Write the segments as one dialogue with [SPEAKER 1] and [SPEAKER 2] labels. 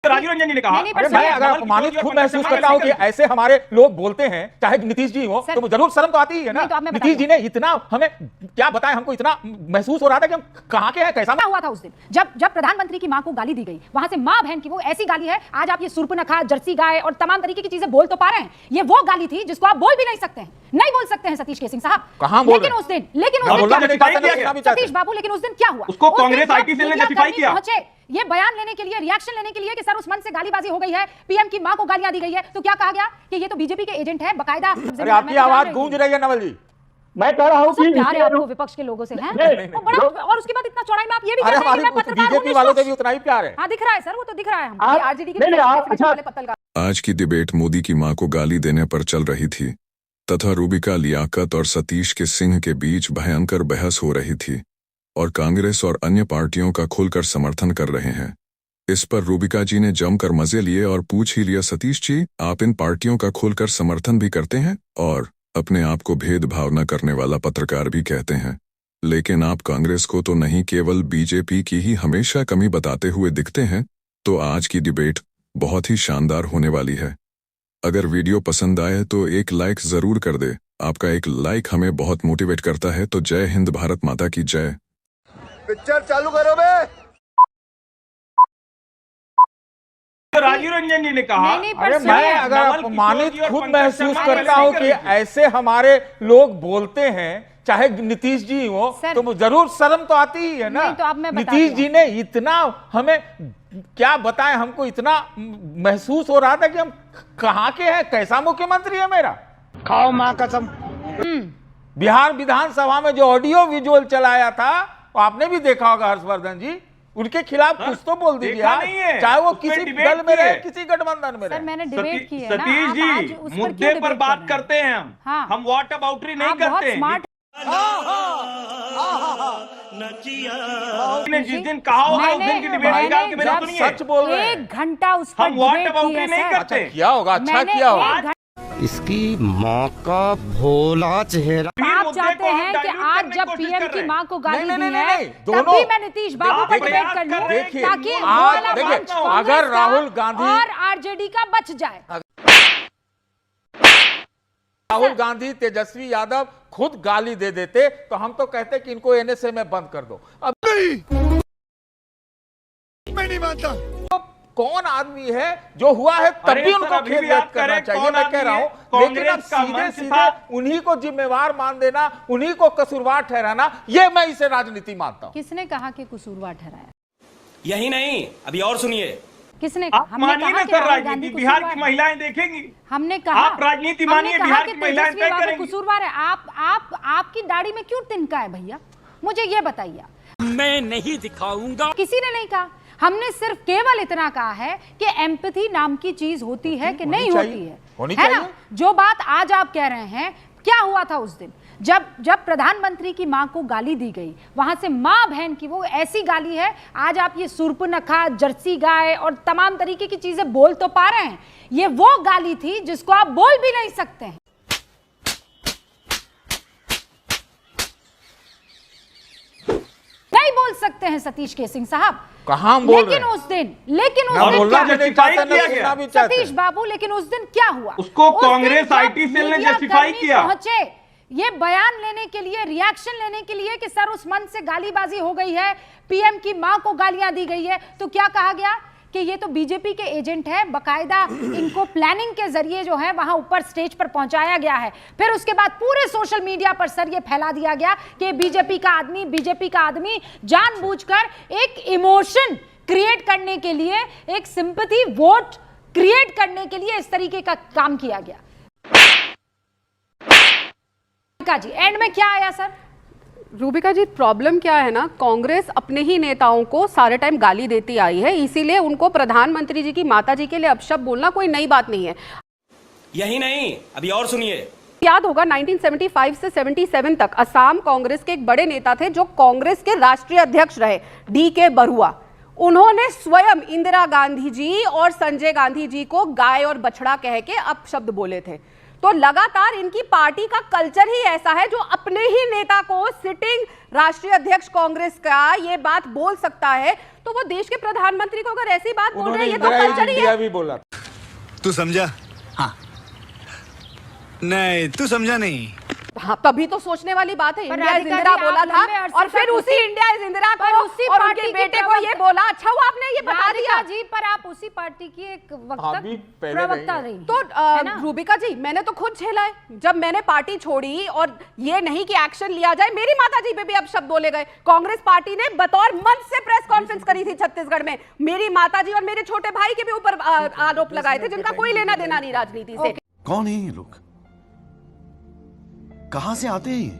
[SPEAKER 1] राजीव रंजन जी ने कहा,
[SPEAKER 2] अरे मैं अगर अपमानित खुद महसूस करता हूं कि ऐसे हमारे लोग बोलते हैं, चाहे नीतीश जी हो, तो जरूर शर्म तो आती ही है ना। नीतीश जी ने इतना हमें क्या बताएं, हमको इतना महसूस हो रहा था कि हम कहां के हैं, कैसा
[SPEAKER 3] हुआ था उस दिन जब प्रधानमंत्री की मां को गाली दी गई, वहां से मां बहन की वो ऐसी गाली है, आज आप ये सुर्पनखा, जर्सी गाय और तमाम तरीके की चीजें बोल तो पा रहे हैं, ये वो गाली थी जिसको आप बोल भी नहीं सकते हैं, नहीं बोल सकते हैं सतीश के सिंह साहब।
[SPEAKER 2] कहां बोल
[SPEAKER 3] लेकिन उस दिन सतीश बाबू, लेकिन उस दिन क्या हुआ,
[SPEAKER 1] उसको कांग्रेस आईटी सेल ने जस्टिफाई किया।
[SPEAKER 3] ये बयान लेने के लिए, रिएक्शन लेने के लिए कि सर उस मंच से गालीबाजी हो गई है, पीएम की मां को गालियां दी गई है, तो क्या कहा गया कि ये तो बीजेपी के एजेंट है, बकायदा।
[SPEAKER 2] अरे आपकी आवाज गूंज रही है नवल जी।
[SPEAKER 4] मैं कह रहा हूं कि
[SPEAKER 3] प्यार है आपको विपक्ष के लोगों से हैं, और उसके बाद इतना चौड़ाई में आप ये भी कह रहे हैं कि मैं पत्रकार हूं,
[SPEAKER 2] बीजेपी वालों से भी उतना ही प्यार है।
[SPEAKER 3] हां दिख रहा है सर, वो तो दिख रहा है। हम आरजेडी के
[SPEAKER 5] आज की डिबेट मोदी की मां को गाली देने पर चल रही थी तथा रूबिका लियाकत और सतीश के सिंह के बीच भयंकर बहस हो रही थी और कांग्रेस और अन्य पार्टियों का खुलकर समर्थन कर रहे हैं। इस पर रूबिका जी ने जमकर मजे लिए और पूछ ही लिया, सतीश जी आप इन पार्टियों का खुलकर समर्थन भी करते हैं और अपने आप को भेदभाव न करने वाला पत्रकार भी कहते हैं, लेकिन आप कांग्रेस को तो नहीं केवल बीजेपी की ही हमेशा कमी बताते हुए दिखते हैं। तो आज की डिबेट बहुत ही शानदार होने वाली है। अगर वीडियो पसंद आए तो एक लाइक जरूर कर दे, आपका एक लाइक हमें बहुत मोटिवेट करता है। तो जय हिंद, भारत माता की जय।
[SPEAKER 6] पिक्चर चालू करो बे।
[SPEAKER 1] राजीव रंजन जी ने कहा,
[SPEAKER 2] अरे मैं अगर अपमानित खुद महसूस करता हूं कि ऐसे हमारे लोग बोलते हैं, चाहे नीतीश जी हो, तो जरूर शर्म तो आती ही है ना।
[SPEAKER 3] तो
[SPEAKER 2] नीतीश जी ने इतना हमें क्या बताएं, हमको इतना महसूस हो रहा था कि हम कहां के हैं, कैसा मुख्यमंत्री है मेरा।
[SPEAKER 4] खाओ मां कसम।
[SPEAKER 2] बिहार विधानसभा में जो ऑडियो विजुअल चलाया था, आपने भी देखा होगा हर्षवर्धन जी, उनके खिलाफ कुछ तो बोल दीजिए, चाहे वो किसी दल में रहे, किसी गठबंधन में रहे।
[SPEAKER 3] मैंने डिबेट की है ना।
[SPEAKER 1] सतीश जी मुद्दे पर बात करते हैं हम व्हाट अबाउटरी नहीं करते हैं। जिस दिन कहा होगा उस दिन की डिबेट निकाल के मेरा सुनिए।
[SPEAKER 2] सच बोल रहे हैं,
[SPEAKER 3] 1 घंटा उस पर
[SPEAKER 1] हम व्हाट अबाउटरी नहीं करते।
[SPEAKER 2] किया होगा, अच्छा किया होगा।
[SPEAKER 6] इसकी माँ का भोला चेहरा।
[SPEAKER 3] आप चाहते हैं कि आज जब पीएम की मां को गाली दी है, तब
[SPEAKER 2] दोनों
[SPEAKER 3] भी मैं नीतीश बाबू पर डिबेट कर लूं,
[SPEAKER 2] देखिए,
[SPEAKER 3] ताकि
[SPEAKER 2] अगर राहुल गांधी
[SPEAKER 3] और आरजेडी का बच जाए।
[SPEAKER 2] राहुल गांधी, तेजस्वी यादव खुद गाली दे देते तो हम तो कहते कि इनको एनएसए में बंद कर दो। अब
[SPEAKER 6] मैं नहीं मानता।
[SPEAKER 2] कौन आदमी है जो हुआ है तभी उनको खेद व्यक्त करना चाहिए, मैं कह रहा हूं। लेकिन अब सीधे सीधे उन्हीं को जिम्मेवार मान देना, उन्हीं को कसूरवार ठहराना, ये मैं इसे राजनीति मानता हूं।
[SPEAKER 3] किसने कहा कि कसूरवार ठहराया?
[SPEAKER 7] यही नहीं, अभी और सुनिए।
[SPEAKER 3] किसने
[SPEAKER 1] कहा? मानिए ना सर, राजनीति बिहार की महिलाएं देखेंगी।
[SPEAKER 3] हमने कहा
[SPEAKER 1] आप राजनीति मानिए, बिहार की महिलाएं तय करेंगी।
[SPEAKER 3] कसूरवार है। आपकी दाढ़ी में क्यों तिनका है भैया, मुझे ये बताइए।
[SPEAKER 7] मैं नहीं दिखाऊंगा।
[SPEAKER 3] किसी ने नहीं कहा, हमने सिर्फ केवल इतना कहा है कि एम्पैथी नाम की चीज होती है कि नहीं होती है ना। जो बात आज आप कह रहे हैं, क्या हुआ था उस दिन जब प्रधानमंत्री की मां को गाली दी गई, वहां से मां बहन की वो ऐसी गाली है, आज आप ये सुर्पनखा, जर्सी गाय और तमाम तरीके की चीजें बोल तो पा रहे हैं, ये वो गाली थी जिसको आप बोल भी नहीं सकते हैं। नहीं बोल सकते हैं सतीश के सिंह साहब।
[SPEAKER 2] कहां बोल रहे हैं?
[SPEAKER 3] लेकिन सतीश बाबू, लेकिन उस दिन क्या हुआ,
[SPEAKER 1] उसको कांग्रेस आईटी सेल ने जस्टिफाई किया।
[SPEAKER 3] पहुंचे ये बयान लेने के लिए, रिएक्शन लेने के लिए कि सर उस मंच से गालीबाजी हो गई है, पीएम की मां को गालियां दी गई है, तो क्या कहा गया कि ये तो बीजेपी के एजेंट है, बकायदा इनको प्लानिंग के जरिए जो है वहां ऊपर स्टेज पर पहुंचाया गया है। फिर उसके बाद पूरे सोशल मीडिया पर सर ये फैला दिया गया कि बीजेपी का आदमी जानबूझकर एक इमोशन क्रिएट करने के लिए, एक सिंपैथी वोट क्रिएट करने के लिए इस तरीके का काम किया गया। जी एंड में क्या आया सर?
[SPEAKER 8] रूबिका जी, प्रॉब्लम क्या है ना, कांग्रेस अपने ही नेताओं को सारे टाइम गाली देती आई है, इसीलिए उनको प्रधानमंत्री जी की माताजी के लिए अपशब्द बोलना कोई नई बात नहीं है।
[SPEAKER 7] यही नहीं, अभी और सुनिए।
[SPEAKER 8] याद होगा 1975 से 77 तक असम कांग्रेस के एक बड़े नेता थे जो कांग्रेस के राष्ट्रीय अध्यक्ष रहे, DK बरुआ। उन्होंने स्वयं इंदिरा गांधी जी और संजय गांधी जी को गाय और बछड़ा कह के अपशब्द बोले थे। तो लगातार इनकी पार्टी का कल्चर ही ऐसा है, जो अपने ही नेता को सिटिंग राष्ट्रीय अध्यक्ष कांग्रेस का ये बात बोल सकता है, तो वो देश के प्रधानमंत्री को अगर ऐसी बात बोल रहे हैं, ये तो कल्चर ही है।
[SPEAKER 2] भी बोला,
[SPEAKER 6] तू समझा? हाँ नहीं, तू समझा नहीं।
[SPEAKER 8] हाँ, तभी तो सोचने वाली बात है। इंडिया इज
[SPEAKER 3] राधिका
[SPEAKER 8] इंदिरा
[SPEAKER 3] जी,
[SPEAKER 8] बोला
[SPEAKER 3] आप
[SPEAKER 8] था
[SPEAKER 3] लंबे अरसे
[SPEAKER 8] और फिर
[SPEAKER 3] तक
[SPEAKER 8] उसी इंडिया इज इंदिरा को
[SPEAKER 3] उसी
[SPEAKER 8] और
[SPEAKER 3] पार्टी
[SPEAKER 8] उनके
[SPEAKER 3] की
[SPEAKER 8] बेटे को ये बोला। अच्छा हुआ आपने ये बता दिया
[SPEAKER 3] राधिका जी, पर आप उसी पार्टी की एक
[SPEAKER 2] अभी पहले
[SPEAKER 3] प्रवक्ता
[SPEAKER 2] नहीं
[SPEAKER 3] रही
[SPEAKER 8] तो रूबिका जी, मैंने तो खुद झेला है जब मैंने पार्टी छोड़ी, और ये नहीं कि एक्शन लिया जाए, मेरी माता जी पे भी अब शब्द बोले गए। कांग्रेस पार्टी ने बतौर मंच से प्रेस कॉन्फ्रेंस करी थी छत्तीसगढ़ में, मेरी माता जी और मेरे छोटे भाई के भी ऊपर आरोप लगाए थे, जिनका कोई लेना देना नहीं राजनीति से।
[SPEAKER 6] कौन है ये लोग? कहां से आते हैं?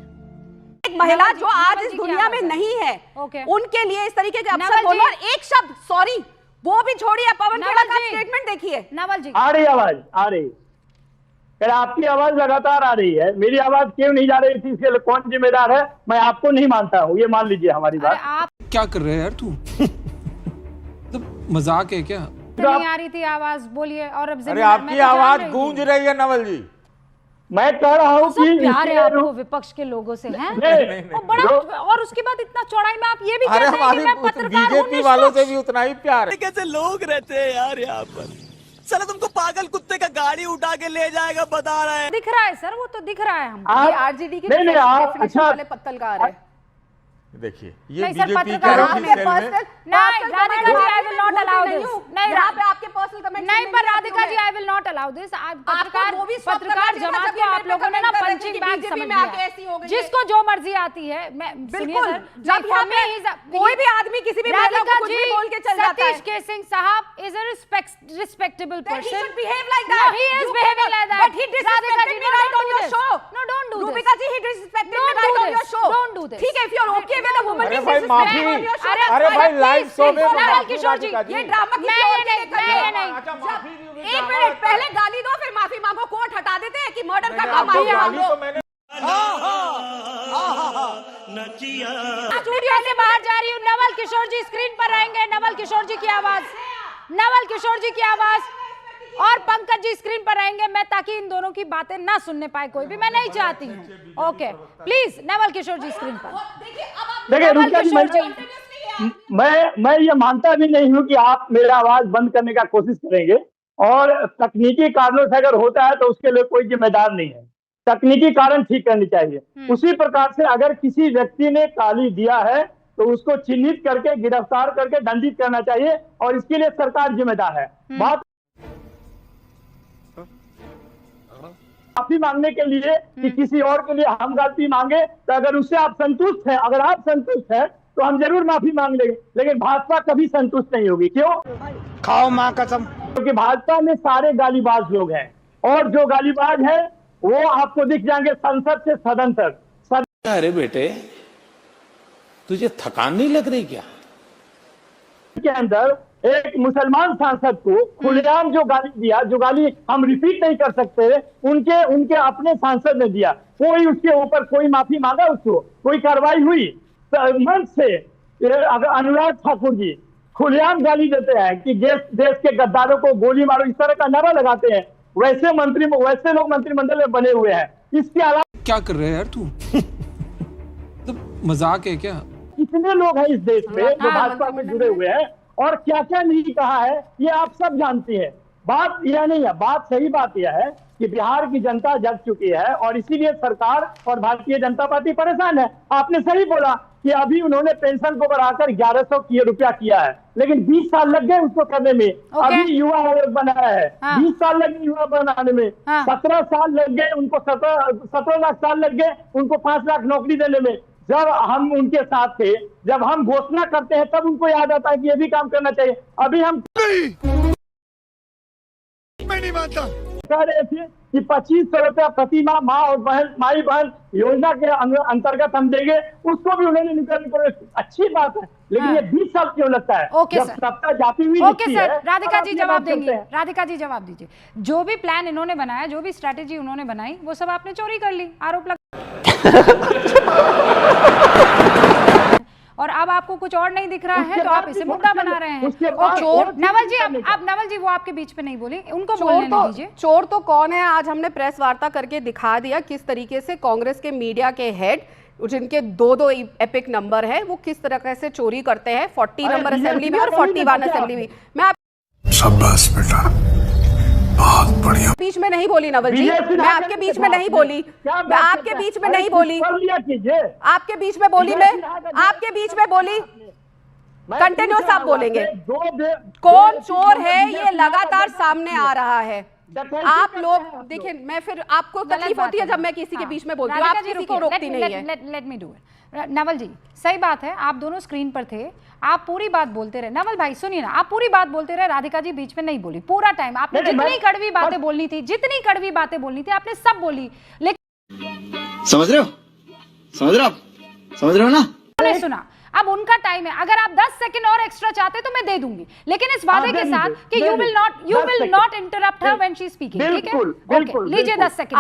[SPEAKER 8] एक महिला जो आज इस दुनिया में नहीं है, उनके लिए इस तरीके के अपशब्द बोलना, और एक शब्द सॉरी वो भी छोड़िए। पवन खेड़ा का स्टेटमेंट देखिए।
[SPEAKER 3] नवल जी,
[SPEAKER 4] आ रही आवाज, आ रही, फिर आपकी आवाज लगातार आ रही है, मेरी आवाज क्यों नहीं जा रही थी, इसके लिए कौन जिम्मेदार है? मैं आपको नहीं मानता हूँ, ये मान लीजिए हमारी बात।
[SPEAKER 3] आप
[SPEAKER 9] क्या कर रहे हैं यार तू? तो मजाक है क्या?
[SPEAKER 3] नहीं आ रही थी आवाज, बोलिए। और अब
[SPEAKER 2] अरे आपकी आवाज गूंज रही है नवल जी।
[SPEAKER 4] मैं कह रहा हूँ कि
[SPEAKER 3] प्यार है आपको विपक्ष के लोगों से, हैं? और बड़ा, और उसके बाद इतना चौड़ाई में आप ये भी कहते हैं कि मैं पत्रकार हूं,
[SPEAKER 2] बीजेपी वालों से भी उतना ही प्यार है।
[SPEAKER 7] कैसे लोग रहते हैं यार यहाँ पर? साला तुमको पागल कुत्ते का गाड़ी उठा के ले जाएगा, बता रहा है।
[SPEAKER 3] दिख रहा है सर, वो तो दिख रहा है हमको।
[SPEAKER 8] ये आरजेडी के
[SPEAKER 4] नहीं, आप अच्छा
[SPEAKER 8] वाले पत्तलकार है।
[SPEAKER 2] देखिए ये
[SPEAKER 3] नहीं सर,
[SPEAKER 2] बीजेपी
[SPEAKER 3] पत्रकार
[SPEAKER 2] का
[SPEAKER 3] नहीं, Radhika ji, I will not allow this. नहीं,
[SPEAKER 8] यहाँ पे आपके पर्सनल कमेंट
[SPEAKER 3] नहीं, पर Radhika ji, I will not allow this. पत्रकार जमात को आप लोगों ने ना पंचिंग बैग समझ लिया, जिसको जो मर्जी आती है। मैं
[SPEAKER 8] बिल्कुल, जब यहाँ पे कोई भी आदमी किसी भी महिला को कुछ भी बोल के चल जाता है।
[SPEAKER 3] सतीश केसिंग साहब is a respectable person.
[SPEAKER 8] He should behave like that.
[SPEAKER 3] No, he is behaving like that.
[SPEAKER 8] But he disrespected me right on your show.
[SPEAKER 3] No, don't do this.
[SPEAKER 8] Rubika ji, he disrespected me right on your show.
[SPEAKER 3] Don't do this.
[SPEAKER 8] ठीक है, if you're okay with a woman
[SPEAKER 2] अरे
[SPEAKER 8] being
[SPEAKER 2] भाई
[SPEAKER 8] disrespected
[SPEAKER 2] माफी,
[SPEAKER 8] on your show,
[SPEAKER 2] अरे भाई live show में
[SPEAKER 3] नवल किशोर जी,
[SPEAKER 8] ये drama किसी और के लिए कर रहे हैं।
[SPEAKER 3] नहीं,
[SPEAKER 8] एक मिनट पहले गाली दो, फिर माफी मांगो, कोर्ट हटा देते हैं कि मर्डर का काम
[SPEAKER 2] आपको
[SPEAKER 8] आया हम
[SPEAKER 2] गाली तो
[SPEAKER 8] लोग।
[SPEAKER 2] मैंने
[SPEAKER 3] स्टूडियो से बाहर जा रही हूँ। नवल किशोर जी स्क्रीन पर रहेंगे। नवल किशोर जी की आवाज, नवल किशोर जी की आवाज, और पंकज जी स्क्रीन पर रहेंगे, मैं, ताकि इन दोनों की बातें ना सुनने पाए कोई भी। मैं नहीं चाहती हूँ। Okay, please Naval Kishore ji screen पर।
[SPEAKER 4] देखिए
[SPEAKER 3] नवल
[SPEAKER 4] रुचिका जी,
[SPEAKER 3] किशोर जी,
[SPEAKER 4] मैं ये मानता भी नहीं हूँ कि आप मेरा आवाज बंद करने का कोशिश करेंगे, और तकनीकी कारणों से अगर होता है तो उसके लिए कोई जिम्मेदार नहीं है। तकनीकी कारण ठीक करनी चाहिए। उसी प्रकार से अगर किसी व्यक्ति ने गाली दिया है तो उसको चिन्हित करके, गिरफ्तार करके दंडित करना चाहिए, और इसके लिए सरकार जिम्मेदार है। बात माफी मांगने के लिए कि किसी और के लिए हम गलती मांगे, तो अगर उससे आप संतुष्ट हैं, अगर आप संतुष्ट हैं तो हम जरूर माफी मांग लेंगे, लेकिन भाजपा कभी संतुष्ट नहीं होगी। क्यों?
[SPEAKER 6] खाओ माँ कसम।
[SPEAKER 4] क्योंकि भाजपा में सारे गालीबाज लोग हैं, और जो गालीबाज है वो आपको दिख जाएंगे संसद से सदन तक।
[SPEAKER 10] अरे बेटे, तुझे थकान नहीं लग रही क्या?
[SPEAKER 4] के अंदर एक मुसलमान सांसद को खुलेआम जो गाली दिया, जो गाली हम रिपीट नहीं कर सकते, उनके अपने सांसद ने दिया, कोई उसके ऊपर कोई माफी मांगा, उसको कोई कार्रवाई हुई? मंच से अगर अनुराग ठाकुर जी खुलेआम गाली देते हैं कि देश के गद्दारों को गोली मारो, इस तरह का नारा लगाते हैं, वैसे लोग मंत्रिमंडल में बने हुए हैं। इसके अलावा
[SPEAKER 9] क्या कर रहे हैं यार तू? तो मजाक है क्या?
[SPEAKER 4] कितने लोग हैं इस देश में जो भाजपा में जुड़े हुए हैं, और क्या क्या नहीं कहा है ये आप सब जानते हैं। बात यह नहीं है, बात सही बात यह है कि बिहार की जनता जग चुकी है, और इसीलिए सरकार और भारतीय जनता पार्टी परेशान है। आपने सही बोला कि अभी उन्होंने पेंशन को बढ़ाकर 1100 रुपया किया है, लेकिन 20 साल लग गए उसको करने में। अभी युवा आयोग बनाया है, 20 साल लगे युवा बनाने में, 17 साल लग गए उनको, 17 लाख साल लग गए उनको 5 लाख नौकरी देने में। जब हम उनके साथ थे, जब हम घोषणा करते हैं, तब उनको याद आता है कि ये भी काम करना चाहिए। अभी हम
[SPEAKER 6] मैं नहीं मानता।
[SPEAKER 4] कह रहे थे कि 2500 रुपया प्रति माह माई बहन योजना के अंतर्गत हम देंगे, उसको भी उन्होंने निकाल कर। अच्छी बात है, लेकिन ये 20 साल क्यों लगता है?
[SPEAKER 3] ओके सर,
[SPEAKER 4] सत्ता जाती हुई
[SPEAKER 3] ओके सर, राधिका जी जवाब देंगी। राधिका जी जवाब दीजिए। जो भी प्लान इन्होंने बनाया, जो भी स्ट्रैटेजी उन्होंने बनाई, वो सब आपने चोरी कर ली, आरोप लगा। और अब आपको कुछ और नहीं दिख रहा है तो आप इसे मुद्दा बना रहे हैं।
[SPEAKER 8] चोर
[SPEAKER 3] नवल जी, अब नवल जी वो आपके बीच में नहीं बोली, उनको बोलने दीजिए।
[SPEAKER 8] चोर तो कौन है? आज हमने प्रेस वार्ता करके दिखा दिया किस तरीके से कांग्रेस के मीडिया के हेड, जिनके दो एपिक नंबर है, वो किस तरह से चोरी करते हैं 40 नंबर असेंबली में और 41 असेंबली में। मैं
[SPEAKER 6] शाबाश बेटा, बहुत बढ़िया।
[SPEAKER 8] बीच में नहीं बोली नवल जी, मैं आपके बीच में नहीं बोली, मैं आपके बीच में नहीं बोली, आपके बीच में बोली, मैं आपके बीच में बोली। कंटिन्यूस आप बोलेंगे। कौन चोर है ये लगातार सामने आ रहा है। आप लोग देखिए, मैं फिर आपको तकलीफ होती है जब मैं किसी के बीच में बोलती हूँ, आप किसी को रोकती नहीं है।
[SPEAKER 3] Let me do it. Naval ji सही बात है, आप दोनों स्क्रीन पर थे, आप पूरी बात बोलते रहे। नवल भाई सुनिए ना, आप पूरी बात बोलते रहे, राधिका जी बीच में नहीं बोली पूरा टाइम। आपने जितनी कड़वी बातें बोलनी थी, जितनी कड़वी बातें बोलनी थी आपने सब बोली, लेकिन
[SPEAKER 7] समझ रहे हो, समझ रहे हो ना?
[SPEAKER 3] नहीं सुना। अब उनका टाइम है, अगर आप 10 सेकंड और एक्स्ट्रा चाहते तो मैं दे दूंगी, लेकिन इस वादे के साथ कि you will not interrupt her when she is speaking, ठीक है? ओके, लीजिए 10 सेकंड,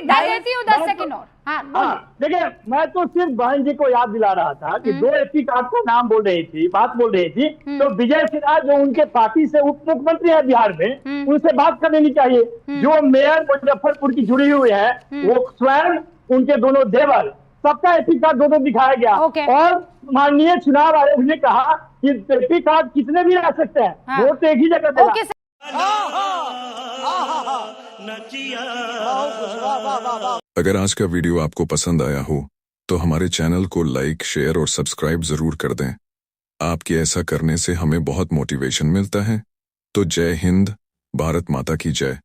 [SPEAKER 3] मैं देती हूं 10 सेकंड और। हाँ,
[SPEAKER 4] देखिए मैं तो सिर्फ बहन जी को याद दिला रहा था कि 2 एपी कार्ड का नाम बोल रही थी, बात बोल रही थी, तो विजय सिन्हा जो उनके पार्टी से उप मुख्यमंत्री है बिहार में, उनसे बात कर लेनी चाहिए। जो मेयर मुजफ्फरपुर की जुड़ी हुई है, वो स्वयं उनके दोनों देवर, सबका एपी कार्ड 2 दिखाया गया। और माननीय चुनाव आयोग ने कहा कि एपी कार्ड कितने भी रह सकते हैं, वोट एक ही जगह देना।
[SPEAKER 5] अगर आज का वीडियो आपको पसंद आया हो तो हमारे चैनल को लाइक, शेयर और सब्सक्राइब जरूर कर दें। आपके ऐसा करने से हमें बहुत मोटिवेशन मिलता है। तो जय हिंद, भारत माता की जय।